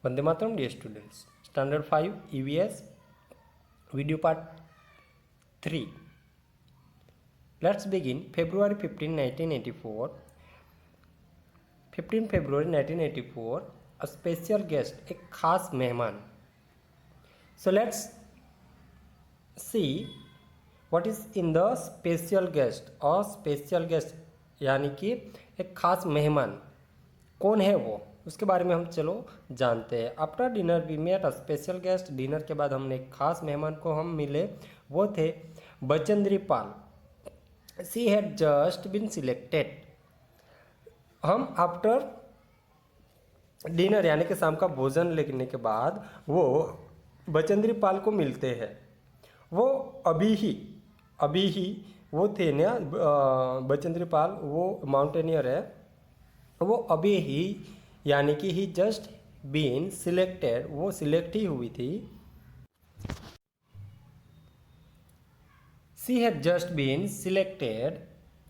Vande Mataram, dear students. Standard 5 EVS video part 3. Let's begin. February 15, 1984. 15 February 1984. A special guest, एक खास मेहमान. So let's see what is in the special guest. और special guest यानी कि एक खास मेहमान कौन है वो, उसके बारे में हम चलो जानते हैं. After dinner we met a special guest. Dinner के बाद हमने एक खास मेहमान को हम मिले. वो थे Bachendri Pal. She had just been selected. हम आफ्टर डिनर यानी कि शाम का भोजन लेने के बाद वो बचेंद्री पाल को मिलते हैं. वो अभी ही वो थे ना, बचेंद्री पाल वो माउंटेनियर है. वो अभी ही यानी कि ही जस्ट बीन सिलेक्टेड, वो सिलेक्ट ही हुई थी. She had just been selected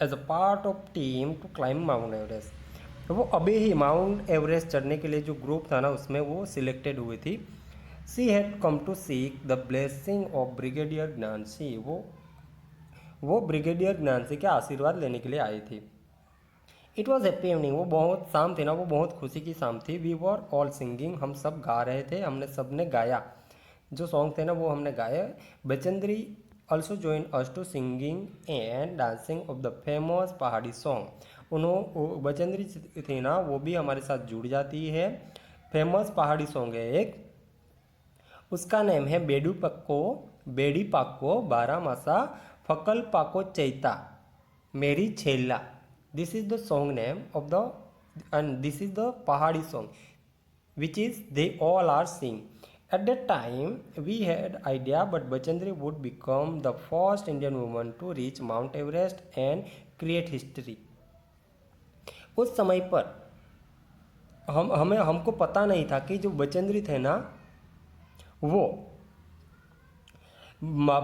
as a part of team to climb Mount Everest. वो अभी ही माउंट एवरेस्ट चढ़ने के लिए जो ग्रुप था ना उसमें वो सिलेक्टेड हुई थी. She had come to seek the blessing of brigadier Gyansi. वो ब्रिगेडियर ज्ञानसी के आशीर्वाद लेने के लिए आई थी. It was happy evening. वो बहुत शाम थी ना, वो बहुत खुशी की शाम थी. We were all singing. हम सब गा रहे थे, हमने सब ने गाया. जो सॉन्ग थे ना वो हमने गाए. Bachendri also join us to singing and dancing of the famous pahadi song. Bachendri थी ना वो भी हमारे साथ जुड़ जाती है. फेमस पहाड़ी सॉन्ग है एक, उसका नेम है बेड़ी पाको बारह मासा फकल पाको चैता मेरी छेला. This is the song name of the, and this is the Pahadi song, which is they all are sing. At that time, we had idea, but Bachendri would become the first Indian woman to reach Mount Everest and create history. उस समय पर हमको पता नहीं था कि जो बचेंद्री थे ना वो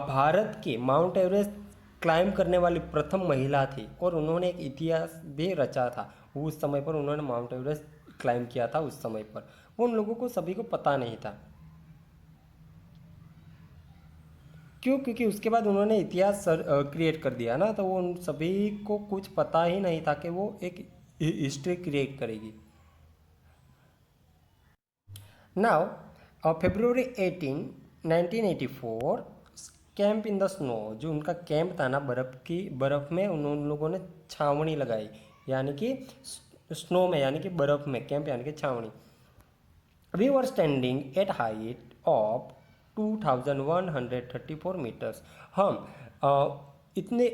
भारत के माउंट एवरेस्ट क्लाइंब करने वाली प्रथम महिला थी और उन्होंने एक इतिहास भी रचा था. उस समय पर उन्होंने माउंट एवरेस्ट क्लाइंब किया था. उस समय पर वो उन लोगों को सभी को पता नहीं था. क्यों? क्योंकि उसके बाद उन्होंने इतिहास क्रिएट कर दिया ना, तो वो उन सभी को कुछ पता ही नहीं था कि वो एक हिस्ट्री क्रिएट करेगी. Now February 18, 1984. Camp in the snow. जो उनका कैंप था ना बर्फ़ में उन लोगों ने छावनी लगाई, यानी कि स्नो में यानी कि बर्फ़ में. कैंप यानी कि छावनी. We were standing at height of 2134 metres. हम इतने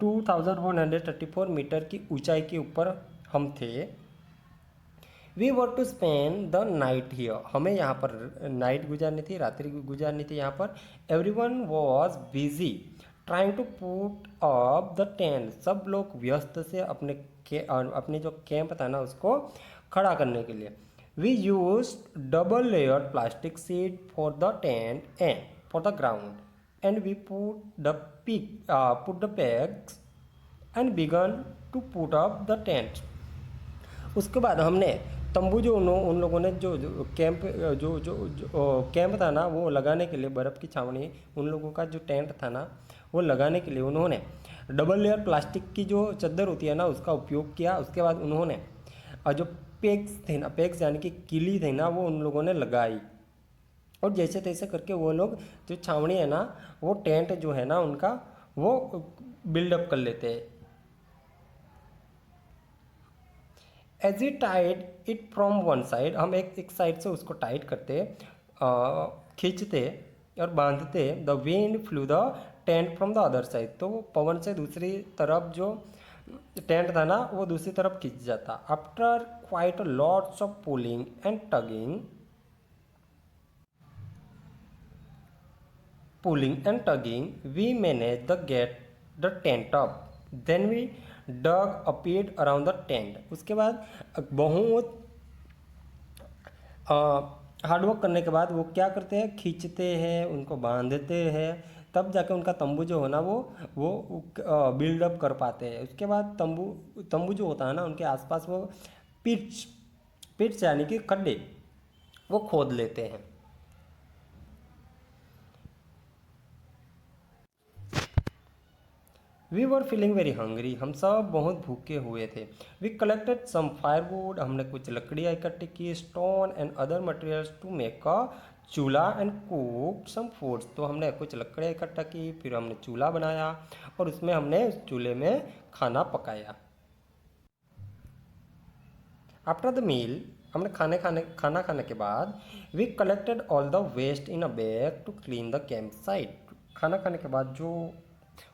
2134 मीटर की ऊंचाई के ऊपर हम थे. We were to spend the night here. हमें यहाँ पर नाइट गुजारनी थी, रात्रि गुजारनी थी यहाँ पर. Every one was busy trying to put up the tent. सब लोग व्यस्त से अपने जो कैंप था ना उसको खड़ा करने के लिए. We use double layer plastic sheet for the tent and for the ground and we put the pegs and began to put up the tent. उसके बाद हमने तंबू जो उन लोगों ने जो कैंप था ना वो लगाने के लिए, बर्फ़ की छावनी, उन लोगों का जो टेंट था ना वो लगाने के लिए उन्होंने डबल लेयर प्लास्टिक की जो चादर होती है ना उसका उपयोग किया. उसके बाद उन्होंने जो पेग्स थे ना, पेग्स यानी कि किली थे ना, वो उन लोगों ने लगाई. और जैसे तैसे करके वो लोग जो छावनी है ना वो टेंट जो है ना उनका वो बिल्डअप कर लेते हैं. As he tied it from one side. हम एक साइड से उसको टाइट करते, खींचते और बांधते. The wind flu the tent from the other side. तो पवन से दूसरी तरफ जो टेंट था ना वो दूसरी तरफ खींच जाता. After quite lots of pulling and tugging we manage the get the tent up. Then we dug a pit around the tent. उसके बाद बहुत हार्डवर्क करने के बाद वो क्या करते हैं, खींचते हैं, उनको बांधते हैं, तब जाके उनका तंबू जो है ना वो बिल्डअप कर पाते हैं. उसके बाद तंबू जो होता है ना उनके आसपास वो पिट्स यानी कि खड्डे, वो खोद लेते हैं। We were feeling very hungry, हम सब बहुत भूखे हुए थे। वी कलेक्टेड सम फायरवुड, हमने कुछ लकड़ियाँ इकट्ठी की, stone and other materials to make a chulha and cook some foods. तो हमने कुछ लकड़ियाँ इकट्ठा की, फिर हमने चूल्हा बनाया और उसमें हमने उस चूल्हे में खाना पकाया। आफ्टर द मील, हमने खाना खाने के बाद, we collected all the waste in a bag to clean the camp site. खाना खाने के बाद जो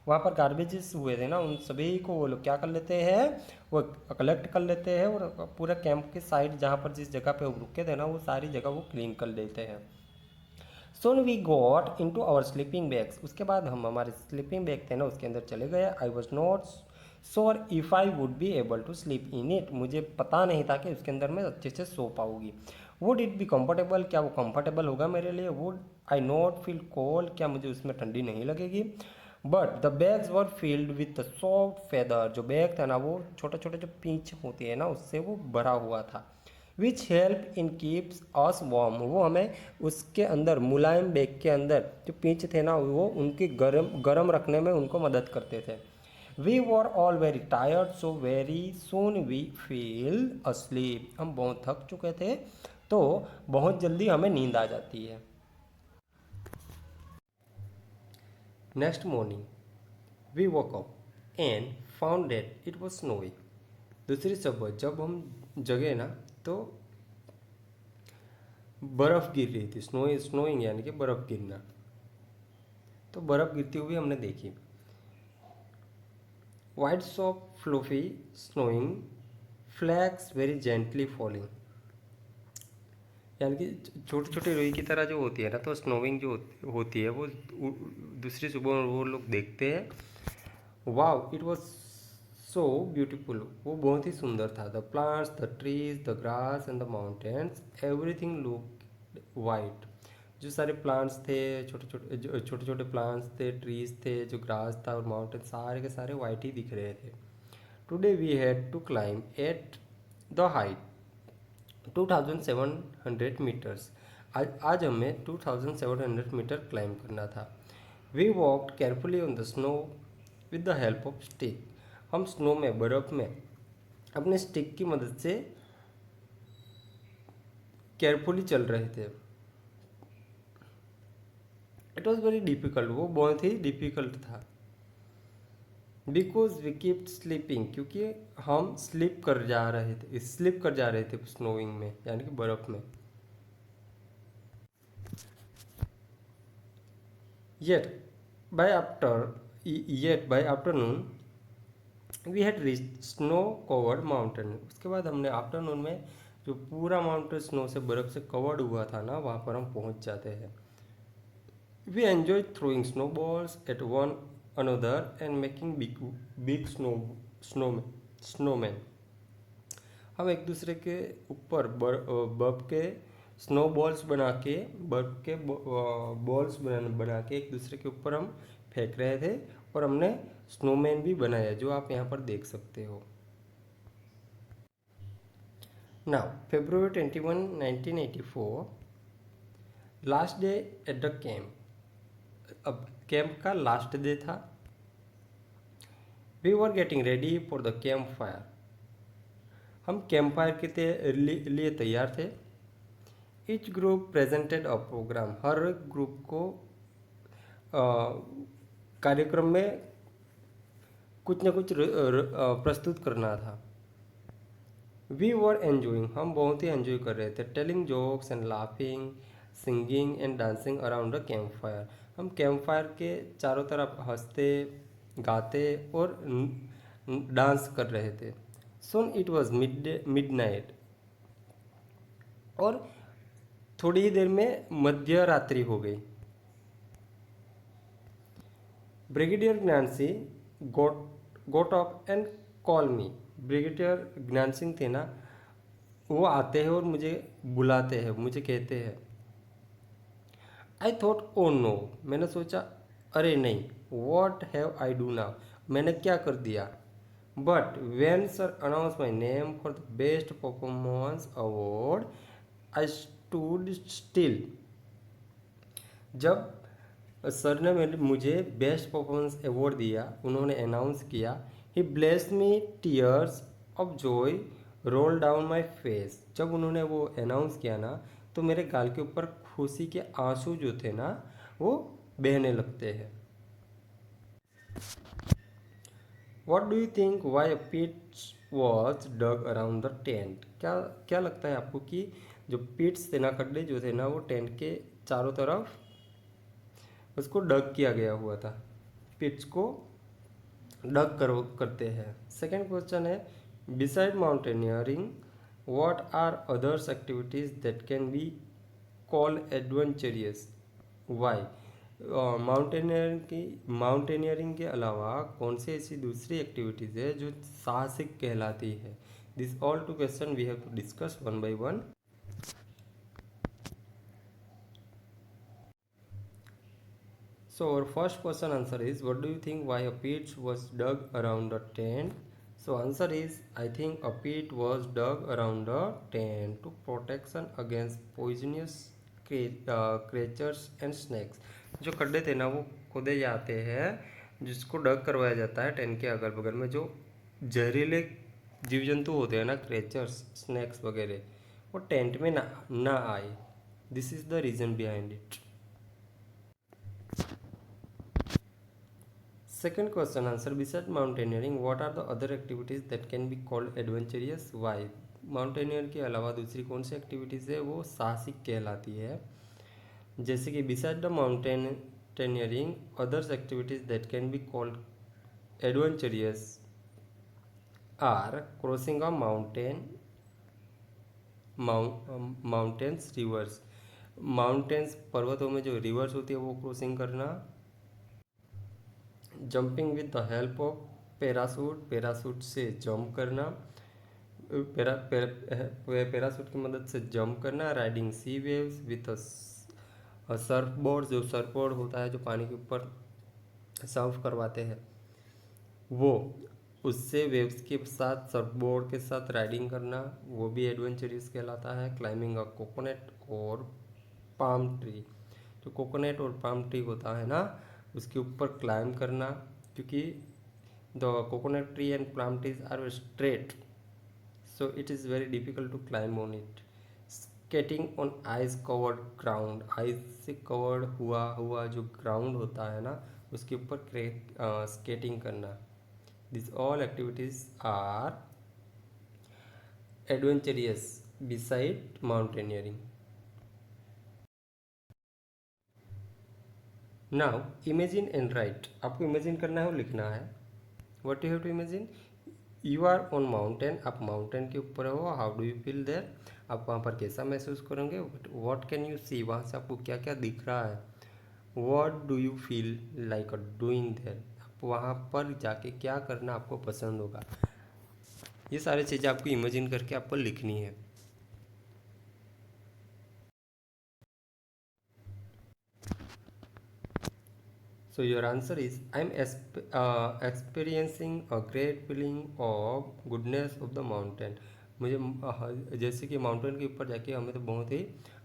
वहाँ पर गार्बेजेस हुए थे ना, उन सभी को वो लोग क्या कर लेते हैं, वो कलेक्ट कर लेते हैं और पूरा कैंप के साइड जहाँ पर जिस जगह पे वो रुके थे ना, वो सारी जगह वो क्लीन कर लेते हैं। Soon we got into our sleeping bags, उसके बाद हम हमारे स्लीपिंग बैग थे ना उसके अंदर चले गए। I was not sure if I would be able to sleep in it, मुझे पता नहीं था कि उसके अंदर मैं अच्छे से सो पाऊँगी। वुड इट बी कम्फर्टेबल, क्या वो कम्फर्टेबल होगा मेरे लिए। Would I not feel cold, क्या मुझे उसमें ठंडी नहीं लगेगी। But the bags were field with soft feather, जो बैग था ना वो छोटे छोटे जो पींछ होती है ना उससे वो भरा हुआ था। Which help in keeps us warm, वो हमें उसके अंदर मुलायम बैग के अंदर जो पींछ थे ना वो उनकी गर्म रखने में उनको मदद करते थे। We were all very tired so very soon we feel asleep, हम बहुत थक चुके थे तो बहुत जल्दी हमें नींद आ जाती है। Next morning we woke up and found that it was snowy. दूसरी सुबह जब हम जगे ना तो बर्फ़ गिर रही थी, स्नोइंग यानी कि बर्फ़ गिरना। तो बर्फ़ गिरती हुई हमने देखी। White soft fluffy snowing flakes very gently falling, यानी कि छोटी छोटी रुई की तरह जो होती है ना, तो स्नोइंग जो होती है वो दूसरी सुबह वो लोग देखते हैं। Wow it was so beautiful, वो बहुत ही सुंदर था। The plants, the trees, the grass and the mountains, everything look white. जो सारे प्लांट्स थे, छोटे छोटे प्लांट्स थे, ट्रीज थे, जो ग्रास था और माउंटेन, सारे के सारे वाइट ही दिख रहे थे। Today we had to climb at the height 2700 meters, आज हमें 2700 मीटर क्लाइम करना था। We walked carefully on the snow with the help of stick, हम स्नो में, बर्फ़ में अपने स्टिक की मदद से केयरफुली चल रहे थे। इट वॉज वेरी डिफ़िकल्ट, वो बहुत ही डिफ़िकल्ट था। बिकॉज वी कीप स्लीपिंग, क्योंकि हम स्लिप कर जा रहे थे स्नोइंग में यानी कि बर्फ़ में। Yet by after yet by afternoon we had reached snow covered mountain, उसके बाद हमने आफ्टरनून में जो पूरा माउंटेन स्नो से बर्फ़ से कवर्ड हुआ था ना वहाँ पर हम पहुँच जाते हैं। We enjoyed throwing snowballs at one another and making big snowmen, हम एक दूसरे के ऊपर बर्फ़ के स्नो बॉल्स बना के, बर्फ़ के बॉल्स बना के एक दूसरे के ऊपर हम फेंक रहे थे और हमने स्नोमैन भी बनाया जो आप यहाँ पर देख सकते हो। Now February 21, 1984, last day at the camp. अब कैंप का लास्ट डे था। We were getting ready for the camp fire, हम कैंप फायर के लिए तैयार थे। Each group presented a program, हर ग्रुप को कार्यक्रम में कुछ न कुछ प्रस्तुत करना था। वी वर एन्जॉइंग, हम बहुत ही एंजॉय कर रहे थे। Telling jokes and laughing, singing and dancing around the camp fire, हम कैंप फायर के चारों तरफ हंसते, गाते और डांस कर रहे थे। सोन इट वॉज मिडनाइट, और थोड़ी ही देर में मध्य रात्रि हो गई। Brigadier Gyan Singh goat up and call me, brigadier Gyan Singh थे ना, वो आते हैं और मुझे बुलाते हैं, मुझे कहते हैं। आई थॉट ओ नो, मैंने सोचा अरे नहीं, what have I do now, मैंने क्या कर दिया। But when sir announce my name for the best performance award, I stood still. जब सर ने मुझे बेस्ट परफॉर्मेंस अवार्ड दिया, उन्होंने अनाउंस किया, he blessed me, tears of joy roll down my face. जब उन्होंने वो अनाउंस किया ना, तो मेरे गाल के ऊपर खुशी के आंसू जो थे ना, वो बहने लगते हैं। What do you think why a pit was dug around the tent? क्या क्या लगता है आपको कि जो पिट्स थे ना, खड्डे जो थे ना, वो टेंट के चारों तरफ उसको डग किया गया हुआ था, पिट्स को डग करते हैं। सेकेंड क्वेश्चन है, beside mountaineering what are others activities that can be called adventurous, why? Mountaineering के अलावा कौन सी ऐसी दूसरी एक्टिविटीज़ है जो साहसिक कहलाती है? This all two question we have to discuss one by one. So our first question answer is, what do you think why a pit was dug around the tent? So answer is, I think a pit was dug around the tent to protection against poisonous creatures and snakes. जो खड्डे थे ना, वो खोदे जाते हैं, जिसको डग करवाया जाता है टेंट के अगल बगल में। जो जहरीले जीव जंतु होते हैं ना, क्रेचर्स, स्नैक्स वगैरह, वो टेंट में ना आए। This is the reason behind it. Second question answer, beside mountaineering what are the other activities that can be called adventurous, why? Mountaineer के अलावा दूसरी कौन सी एक्टिविटीज़ है वो साहसिक कहलाती है? जैसे कि beside the mountaineering others activities that can be called adventurous are crossing a mountains, rivers, mountains पर्वतों में जो रिवर्स होती है वो क्रॉसिंग करना, jumping with the help of parachute, parachute से जंप करना, पैरासूट की मदद से जंप करना, riding sea waves with surf board, जो सर्फ बोर्ड होता है जो पानी के ऊपर सर्फ करवाते हैं वो, उससे वेव्स के साथ सर्फ बोर्ड के साथ राइडिंग करना, वो भी एडवेंचरस कहलाता है। क्लाइंबिंग अ कोकोनट और पाम ट्री, जो कोकोनट और पाम ट्री होता है ना, उसके ऊपर क्लाइंब करना, क्योंकि the coconut tree and palm trees are straight, so it is very difficult to climb on it. Skating on ice covered ground, ice से कवर्ड हुआ जो ग्राउंड होता है ना, उसके ऊपर स्केटिंग करना। This all activities are adventurous beside mountaineering. Now imagine and write, आपको इमेजिन करना है और लिखना है। What you have to imagine, you are on mountain, आप माउंटेन के ऊपर हो, how do you feel there, आप वहाँ पर कैसा महसूस करेंगे, व्हाट कैन यू सी, वहाँ से आपको क्या क्या दिख रहा है, what do you feel like doing there, आप वहाँ पर जाके क्या करना आपको पसंद होगा। ये सारी चीज़ें आपको इमेजिन करके आपको लिखनी है। So your answer is, I am experiencing a great feeling of goodness of the mountain. मुझे जैसे कि माउंटेन के ऊपर जाके हमें तो बहुत ही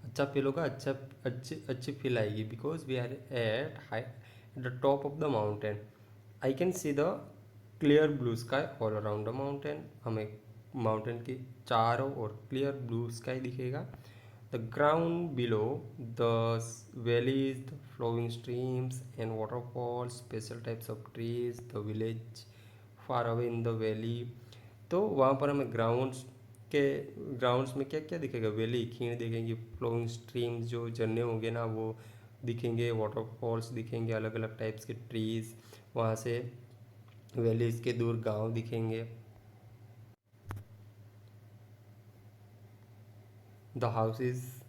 अच्छा फील होगा, अच्छी फील आएगी, because we are at the top of the mountain. I can see the clear blue sky all around the mountain, हमें माउंटेन के चारों ओर क्लियर ब्लू स्काई दिखेगा। The ground below, the valleys, the flowing streams and waterfalls, special types of trees, the village far away in the valley। तो वहाँ पर हमें grounds में क्या क्या दिखेगा, वैली, खीण दिखेंगी, फ्लोइंग स्ट्रीम्स जो झरने होंगे ना वो दिखेंगे, वाटरफॉल्स दिखेंगे, अलग अलग टाइप्स के ट्रीज़, वहाँ से वैलीज के दूर गांव दिखेंगे, द हाउसेस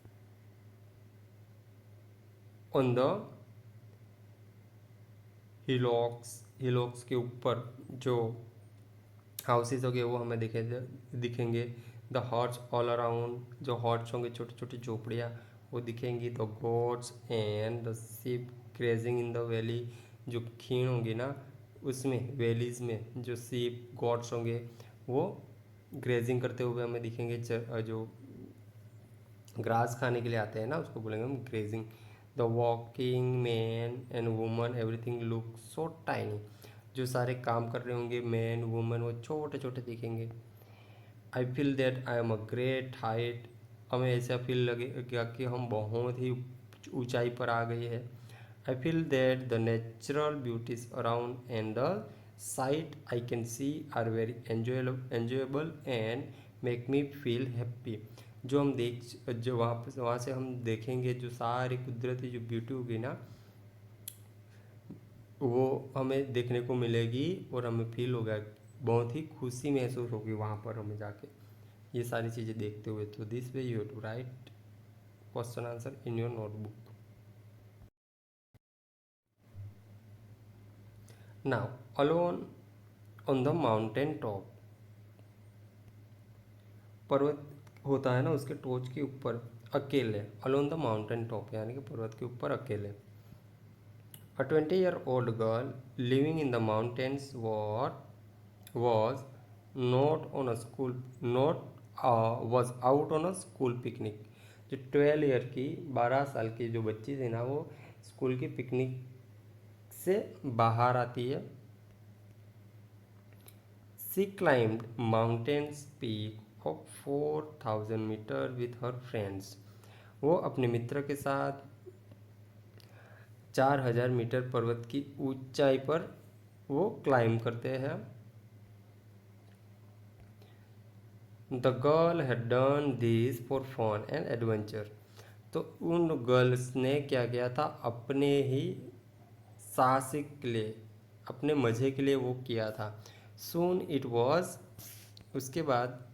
ऑन द हिलॉक्स के ऊपर जो हाउसेस हो गए वो हमें दिखेंगे। द हॉट्स ऑल अराउंड, जो हॉट्स होंगे छोटी छोटी झोपड़ियाँ वो दिखेंगी। The gods and the ship grazing in the valley, जो खीण होंगी ना उसमें वैलीज में जो सीप गॉड्स होंगे वो ग्रेजिंग करते हुए हमें दिखेंगे। जो ग्रास खाने के लिए आते हैं ना, उसको बोलेंगे हम grazing. The walking man and woman everything look so tiny. जो सारे काम कर रहे होंगे मैन वुमन, वो छोटे छोटे दिखेंगे। आई feel that I am a great height. हमें ऐसा फील लगेगा कि हम बहुत ही ऊंचाई पर आ गए हैं। I feel that the natural beauties around and the sight I can see are very enjoyable and make me feel happy. जो हम देख जो वहाँ से हम देखेंगे जो सारी कुदरती जो ब्यूटी होगी ना, वो हमें देखने को मिलेगी और हमें फील होगा, बहुत ही खुशी महसूस होगी वहाँ पर हमें जाके ये सारी चीज़ें देखते हुए। तो this way you have to write question answer in your notebook. Now alone on the mountain top. पर्वत होता है ना, उसके टोच के ऊपर अकेले, अलोन द माउंटेन टॉप यानी कि पर्वत के ऊपर अकेले। A 20-year-old girl living in the mountains was not on a school not was out on a school picnic। जो 12 ईयर की 12 साल की जो बच्ची थी ना, वो स्कूल की पिकनिक से बाहर आती है। She climbed mountain's peak of 4,000 meter with her friends। वो अपने मित्र के साथ 4,000 मीटर पर्वत की ऊंचाई पर वो क्लाइम करते हैं। The girl had done this for fun and adventure. तो उन गर्ल्स ने क्या किया था, अपने ही साहसिक के लिए, अपने मज़े के लिए वो किया था। सून इट वॉज, उसके बाद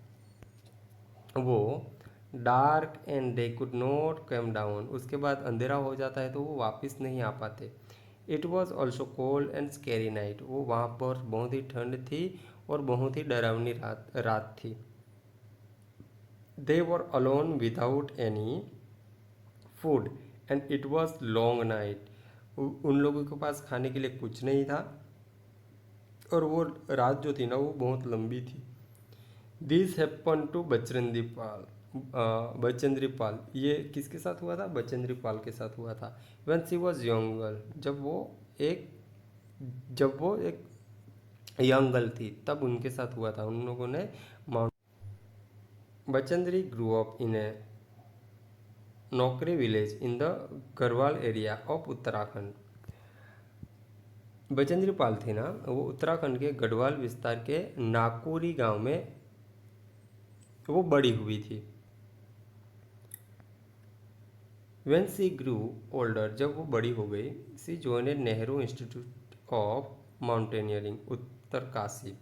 वो dark and they could not come down, उसके बाद अंधेरा हो जाता है तो वो वापस नहीं आ पाते। It was also cold and scary night. वो वहाँ पर बहुत ही ठंड थी और बहुत ही डरावनी रात थी। They were alone without any food and it was long night. उन लोगों के पास खाने के लिए कुछ नहीं था और वो रात जो थी ना, वो बहुत लंबी थी। दिस हैपन टू बचरंगी पाल। बचेंद्री पाल, ये किसके साथ हुआ था, बचेंद्री पाल के साथ हुआ था। When she was young girl, एक जब वो एक यंग गर्ल थी तब उनके साथ हुआ था। उन लोगों ने mount Bachendri grew up in a Nakuri village in the Garhwal area of Uttarakhand. Bachendri Pal थी ना, वो उत्तराखंड के गढ़वाल विस्तार के नाकोरी गांव में वो बड़ी हुई थी। व्हेन सी ग्रू ओल्डर, जब वो बड़ी हो गई, she joined Nehru institute of mountaineering Uttarkashi.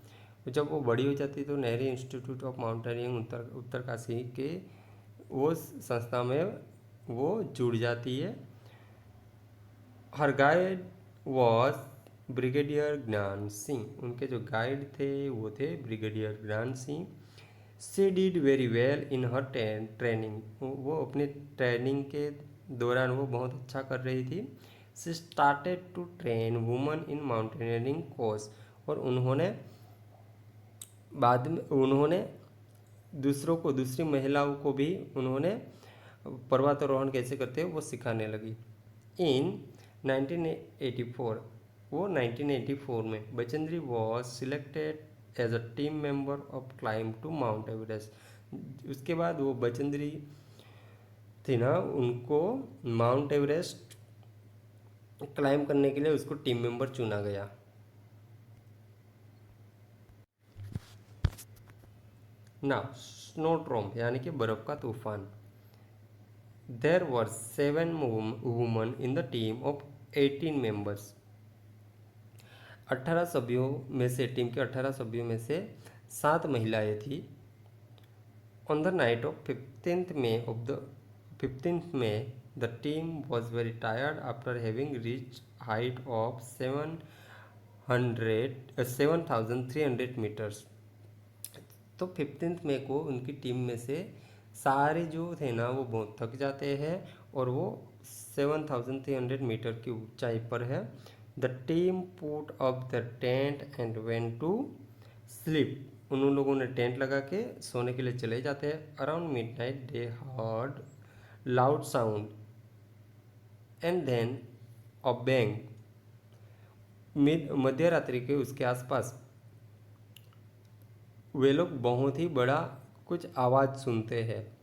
जब वो बड़ी हो जाती तो Nehru institute of mountaineering Uttarkashi के वो संस्था में वो जुड़ जाती है। हर guide was brigadier Gyan Singh. उनके जो गाइड थे वो थे brigadier Gyan Singh. She did very well in her training. वो अपने ट्रेनिंग के दौरान वो बहुत अच्छा कर रही थी। She started to train woman in mountaineering course. और उन्होंने बाद में उन्होंने दूसरी महिलाओं को भी उन्होंने पर्वतारोहण कैसे करते हैं वो सिखाने लगी। इन 1984, वो 1984 में Bachendri was selected as a team member of climb to Mount Everest. उसके बाद वो बचेंद्री थी ना, उनको माउंट एवरेस्ट क्लाइम करने के लिए उसको टीम मेंबर चुना गया। ना स्नोट्रॉम यानी कि बर्फ का तूफान। देर वर 7 woman in the team of 18 members. 18 सभ्यों में से, टीम के 18 सभ्यों में से 7 महिलाएं थी। On the night of 15th May the team was very tired after having reach height of 7,300 meters. तो 15 मई को उनकी टीम में से सारे जो थे ना वो बहुत थक जाते हैं और वो 7,300 मीटर की ऊंचाई पर है। The team put up the tent and went to sleep. उन लोगों ने टेंट लगा के सोने के लिए चले जाते हैं। Around midnight they heard loud sound, and then a bang. मध्य रात्रि के उसके आसपास वे लोग बहुत ही बड़ा कुछ आवाज़ सुनते हैं।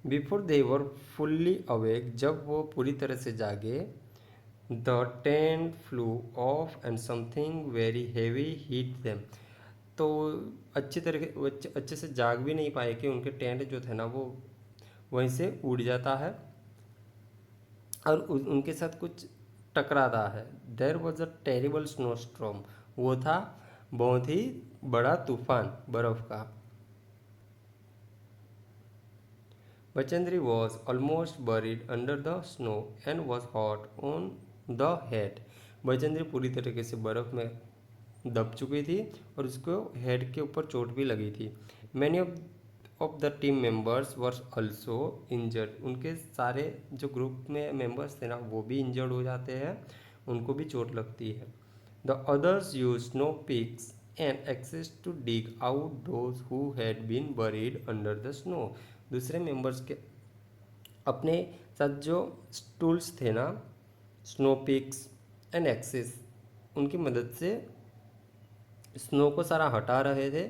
Before they were fully awake, जब वो पूरी तरह से जागे, the tent flew off and something very heavy hit them. तो अच्छे से जाग भी नहीं पाए कि उनके टेंट जो थे ना वो वहीं से उड़ जाता है और उनके साथ कुछ टकराता है। There was a terrible snow storm, वो था बहुत ही बड़ा तूफान बर्फ का। Bachendri was almost buried under the snow and was hot on the head. Bachendri पूरी तरीके से बर्फ में दब चुकी थी और उसको हेड के ऊपर चोट भी लगी थी। Many of the team members were also injured. उनके सारे जो ग्रुप में मेंबर्स थे ना वो भी इंजर्ड हो जाते हैं, उनको भी चोट लगती है। The others use snow picks and axes to dig out those who had been buried under the snow. दूसरे मेंबर्स के अपने साथ जो टूल्स थे ना, स्नो पिक्स एंड एक्सेस, उनकी मदद से स्नो को सारा हटा रहे थे,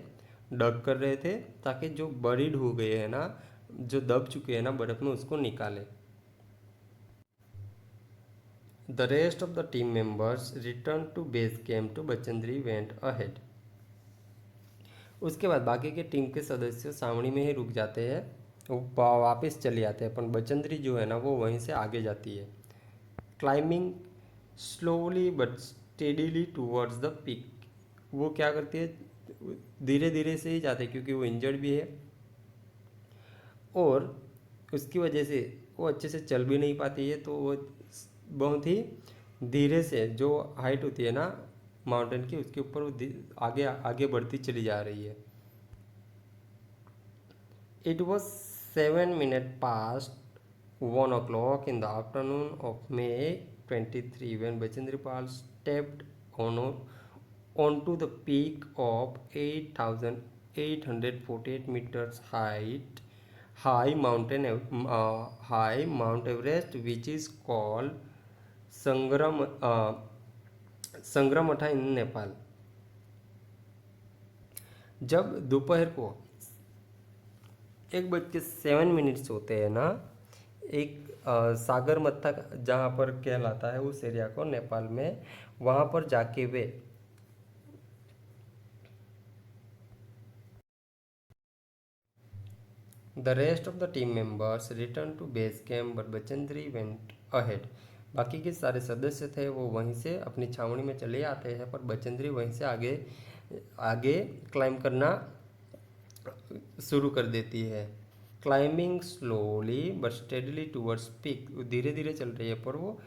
डग कर रहे थे, ताकि जो बरीड हो गए हैं ना, जो दब चुके हैं ना बर्फ में, उसको निकाले। The rest of the team members return to base camp to Bachendri went ahead. उसके बाद बाकी के टीम के सदस्य सावणी में ही रुक जाते हैं, वो वापस चले आते हैं, पर बचेंद्री जो है ना वो वहीं से आगे जाती है। Climbing slowly but steadily towards the peak. वो क्या करती है, धीरे धीरे से ही जाते हैं क्योंकि वो इंजर्ड भी है और उसकी वजह से वो अच्छे से चल भी नहीं पाती है, तो वो बहुत ही धीरे से जो हाइट होती है ना माउंटेन की, उसके ऊपर वो आगे आगे बढ़ती चली जा रही है। It was 7 minutes past 1 o'clock in the afternoon of May 23 when Bachendripal stepped onto the peak of 8,848 meters high Mount Everest, which is called संग्रामठा इन नेपाल। जब दोपहर को 1:07 होते हैं ना, एक सागरमत्था जहाँ पर कहलाता है उस एरिया को नेपाल में, वहाँ पर जाके वे the rest of the team members return to base camp but Bachendri went ahead. बाकी के सारे सदस्य थे वो वहीं से अपनी छावनी में चले आते हैं, पर बचेंद्री वहीं से आगे आगे क्लाइंब करना शुरू कर देती है। Climbing slowly but steadily towards peak, धीरे धीरे चल रही है पर वो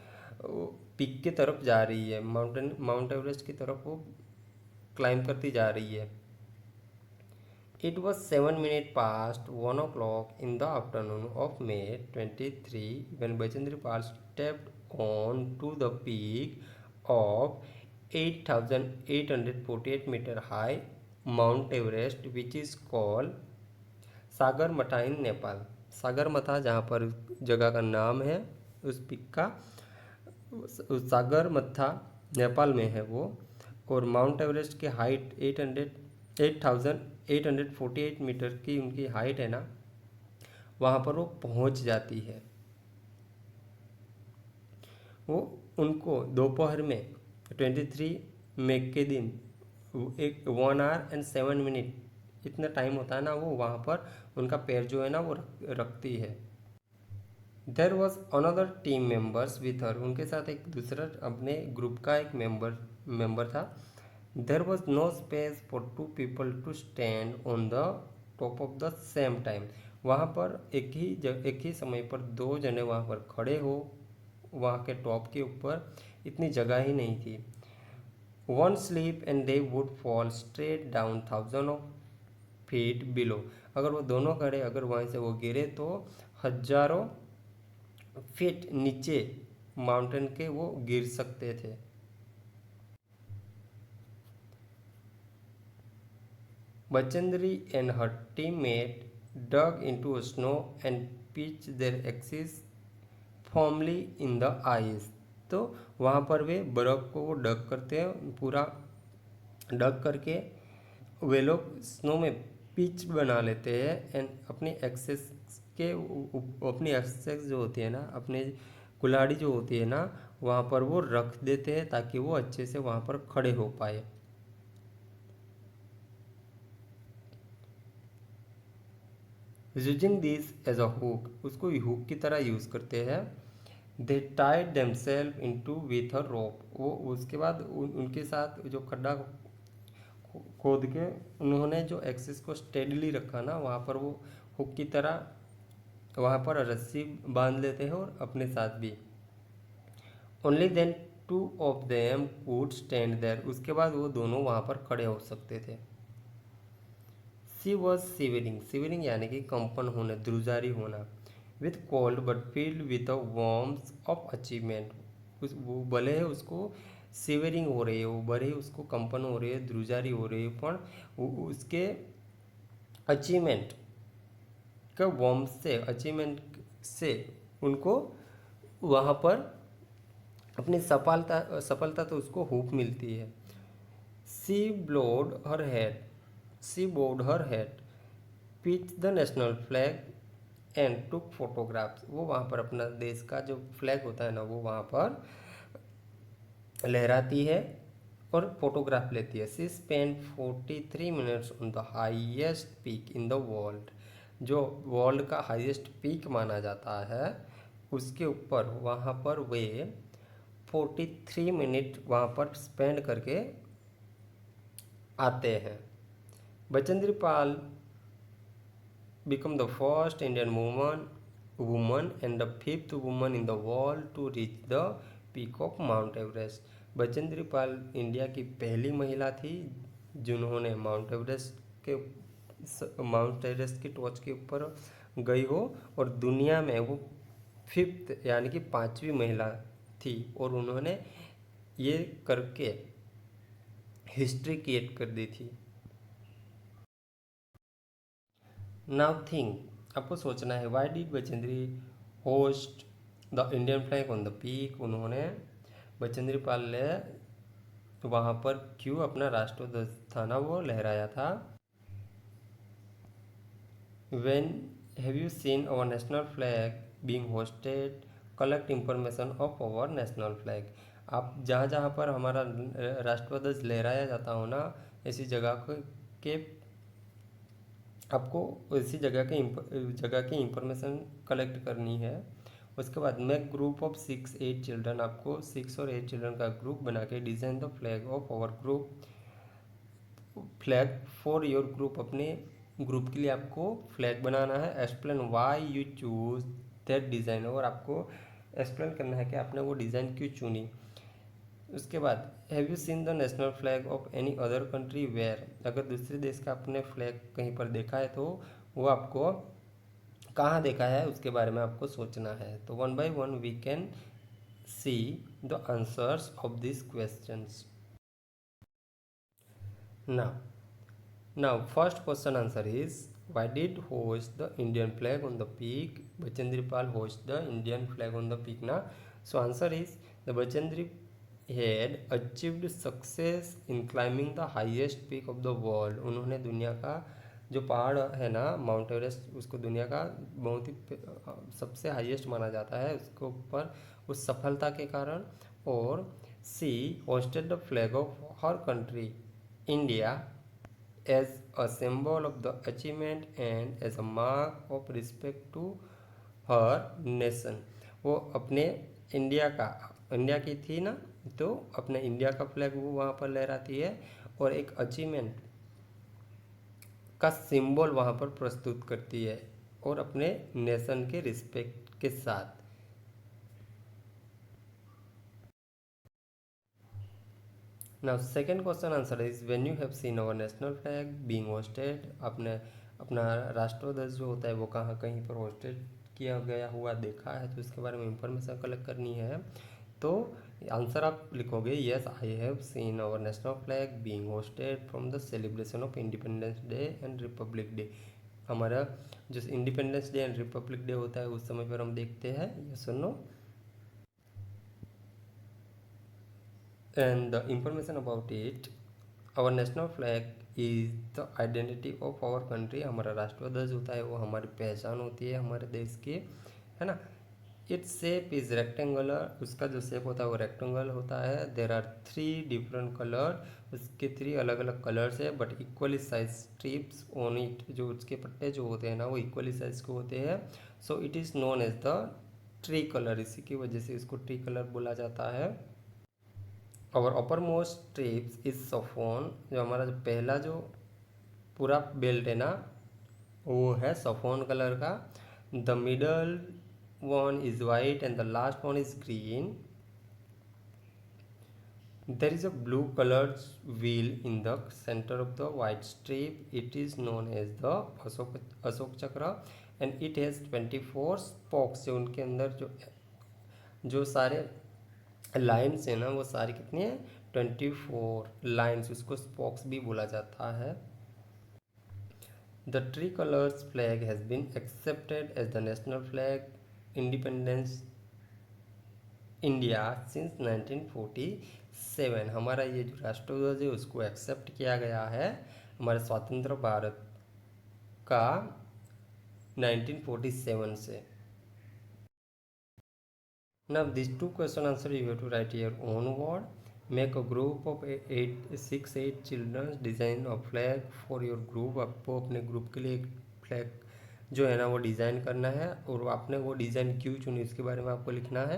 पीक की तरफ जा रही है, माउंट एवरेस्ट की तरफ वो क्लाइंब करती जा रही है। It was 7 minutes past 1 o'clock in the afternoon of May 23 when Bachendri Pal stepped on to the peak of 8,848 meter high Mount Everest, which is called सागरमथा इन नेपाल। सागरमथा जहाँ पर जगह का नाम है, उस पिक का सागरमथा नेपाल में है वो। और माउंट एवरेस्ट की हाइट 8,848 मीटर की उनकी हाइट है ना, वहाँ पर वो पहुँच जाती है। वो उनको दोपहर में 23 मई के दिन 1 hour and 7 minutes इतना टाइम होता है ना, वो वहाँ पर उनका पैर जो है ना वो रखती है। There was another team members with her, उनके साथ एक दूसरा अपने ग्रुप का एक मेंबर था। There was no space for 2 people to stand on the top of the same time. वहाँ पर एक ही समय पर 2 जने वहाँ पर खड़े हो, वहाँ के टॉप के ऊपर इतनी जगह ही नहीं थी। One sleep and they would fall straight down 1000 feet below. अगर वो दोनों खड़े, अगर वहीं से वो गिरे तो हजारों फीट नीचे माउंटेन के वो गिर सकते थे। Bachendri and her teammate dug into snow and pitched their axes firmly in the ice. तो वहाँ पर वे बर्फ़ को डग करते हैं, पूरा डग करके वे लोग स्नो में पिच बना लेते हैं एंड अपनी एक्सेस के अपनी एक्सेस जो होती है ना, अपने कुल्हाड़ी जो होती है ना, वहाँ पर वो रख देते हैं ताकि वो अच्छे से वहाँ पर खड़े हो पाए। Using this as a hook, उसको हुक की तरह यूज़ करते हैं। They tied themselves into with a rope, वो उसके बाद उनके साथ जो खड्डा खोद के उन्होंने जो एक्सिस को स्टेडली रखा ना, वहाँ पर वो हुक की तरह वहाँ पर रस्सी बांध लेते हैं और अपने साथ भी। Only then two of them would stand there, उसके बाद वो दोनों वहाँ पर खड़े हो सकते थे। सी वॉज सिवरिंग, सिवरिंग यानी कि कंपन होना, ध्रुजारी होना। With cold but field with a warmth of achievement, उस वो भले है उसको सिवरिंग हो रही है, वो भले ही उसको कंपन हो रही है, ध्रुजारी हो रही है, पर उसके अचीवमेंट का वार्म्थ से, अचीवमेंट से उनको वहाँ पर अपनी सफलता तो उसको होप मिलती है। She bowed her head, she bowed her head, pitch the national flag and took photographs, वो वहाँ पर अपना देश का जो फ्लैग होता है ना, वो वहाँ पर लहराती है और फोटोग्राफ लेती है। She spend 43 minutes on the highest peak in the world, जो वर्ल्ड का हाईएस्ट पीक माना जाता है, उसके ऊपर वहाँ पर वे 43 मिनट वहाँ पर स्पेंड करके आते हैं। Bachendri Pal become the first Indian woman and the fifth woman in the world to reach the peak of Mount Everest. Bachendri Pal India की पहली महिला थी जिन्होंने माउंट एवरेस्ट की टॉच के ऊपर गई हो, और दुनिया में वो फिफ्थ यानी कि पांचवी महिला थी, और उन्होंने ये करके हिस्ट्री क्रिएट कर दी थी। नाउ थिंक, आपको सोचना है, why did Bachendri host the Indian flag on the peak, उन्होंने बचेंद्री पाल ने वहाँ पर क्यों अपना राष्ट्रध्वज था ना वो लहराया था। When have you seen our national flag being hoisted, collect information of our national flag, आप जहाँ जहाँ पर हमारा राष्ट्रध्वज लहराया जाता हो ना, ऐसी जगह के आपको इसी जगह की इंफॉर्मेशन कलेक्ट करनी है। उसके बाद में ग्रुप ऑफ 6-8 चिल्ड्रन, आपको 6 और 8 चिल्ड्रन का ग्रुप बना के design the flag of our group, flag for your group, अपने ग्रुप के लिए आपको फ्लैग बनाना है। Explain why you choose that design, और आपको एक्सप्लेन करना है कि आपने वो डिज़ाइन क्यों चुनी। उसके बाद have you seen the national flag of any other country where, अगर दूसरे देश का आपने फ्लैग कहीं पर देखा है तो वो आपको कहाँ देखा है उसके बारे में आपको सोचना है। तो 1 by 1 we can see the answers of this questions. Now first question answer is why did hoist the Indian flag on the peak, Bachendri Pal hoist the Indian flag on the peak na. So answer is the Bachendri had achieved success in climbing the highest peak of the world, उन्होंने दुनिया का जो पहाड़ है ना mount Everest, उसको दुनिया का बहुत ही सबसे हाईएस्ट माना जाता है, उसके ऊपर उस सफलता के कारण। और she hosted the flag of her country India as a symbol of the achievement and as a mark of respect to her nation, वो अपने इंडिया की थी ना, तो अपने इंडिया का फ्लैग वो वहाँ पर लहराती है और एक अचीवमेंट का सिंबल वहाँ पर प्रस्तुत करती है और अपने नेशन के रिस्पेक्ट के साथ। Now second question answer is when you have seen our national flag being hoisted, आपने अपना राष्ट्रध्वज जो होता है वो कहाँ कहीं पर होस्टेड किया गया हुआ देखा है, तो इसके बारे में इंफॉर्मेशन कलेक्ट करनी है। तो आंसर आप लिखोगे yes I have seen our national flag being hoisted from the celebration of Independence Day and Republic Day. हमारा जो Independence Day and Republic Day होता है उस समय पर हम देखते हैं, यस और no. And the information about it, our national flag is the identity of our country. हमारा राष्ट्रीय ध्वज होता है वो हमारी पहचान होती है हमारे देश की, है ना। इट्स शेप इज रेक्टेंगुलर, उसका जो शेप होता है वो रेक्टेंगल होता है। देर आर 3 डिफरेंट कलर, उसके 3 अलग अलग कलर्स है, but equally size strips on it, जो उसके पट्टे जो होते हैं ना वो इक्वली साइज के होते हैं। So it is known as the tricolour, इसी की वजह से इसको ट्री कलर बोला जाता है। और अपर मोस्ट स्ट्रिप्स इज सफोन, जो हमारा जो पहला जो पूरा बेल्ट है ना वो है सफोन कलर का। The middle one is white and the last one is green. There is a blue colored wheel in the center of the white strip. It is known as the Ashok Chakra and it has 24 spokes। जो उनके अंदर जो सारे lines है ना वो सारी कितनी है 24 लाइन्स, उसको स्पोक्स भी बोला जाता है। The tricolours flag has been accepted as the national flag independence India since 1947। हमारा ये जो राष्ट्रध्वज है उसको एक्सेप्ट किया गया है हमारे स्वतंत्र भारत का 1947 से। Now these 2 question answer you have to write your own word. Make a group of 8 children, design a flag for your group। आपको अपने ग्रुप के लिए एक फ्लैग जो है ना वो डिज़ाइन करना है और आपने वो डिज़ाइन क्यों चुनी इसके बारे में आपको लिखना है।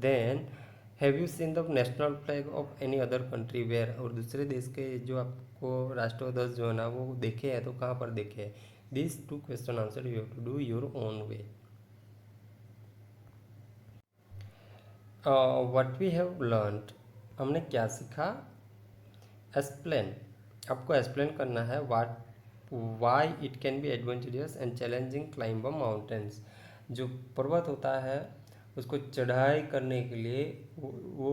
Then have you seen the national flag of any other country where, और दूसरे देश के जो आपको राष्ट्रध्वज जो है ना वो देखे हैं तो कहाँ पर देखे हैं। This 2 question answer you have to do your own way. What we have learned, हमने क्या सीखा। एक्सप्लेन, आपको एक्सप्लेन करना है why it can be adventurous and challenging climb a mountains. जो पर्वत होता है उसको चढ़ाई करने के लिए वो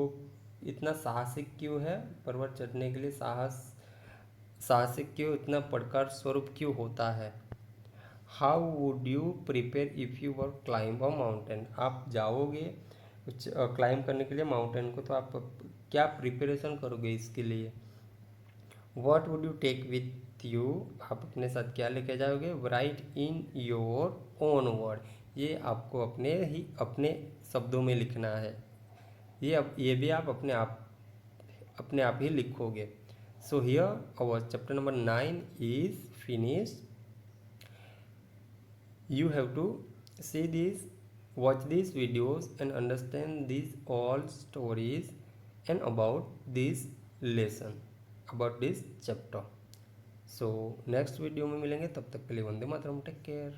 इतना साहसिक क्यों है, पर्वत चढ़ने के लिए साहसिक क्यों, इतना पड़कार स्वरूप क्यों होता है। How would you prepare if you were climb a mountain, आप जाओगे क्लाइंब करने के लिए माउंटेन को तो आप क्या प्रिपरेशन करोगे इसके लिए। What would you take with you, आप अपने साथ क्या लेके जाओगे। Write in your own word, ये आपको अपने शब्दों में लिखना है। ये भी आप अपने आप ही लिखोगे। So here our chapter number 9 is finished. You have to see this, watch these videos and understand these all stories and about this lesson, about this chapter. So next video में मिलेंगे, तब तक के लिए वंदे मातरम, टेक केयर।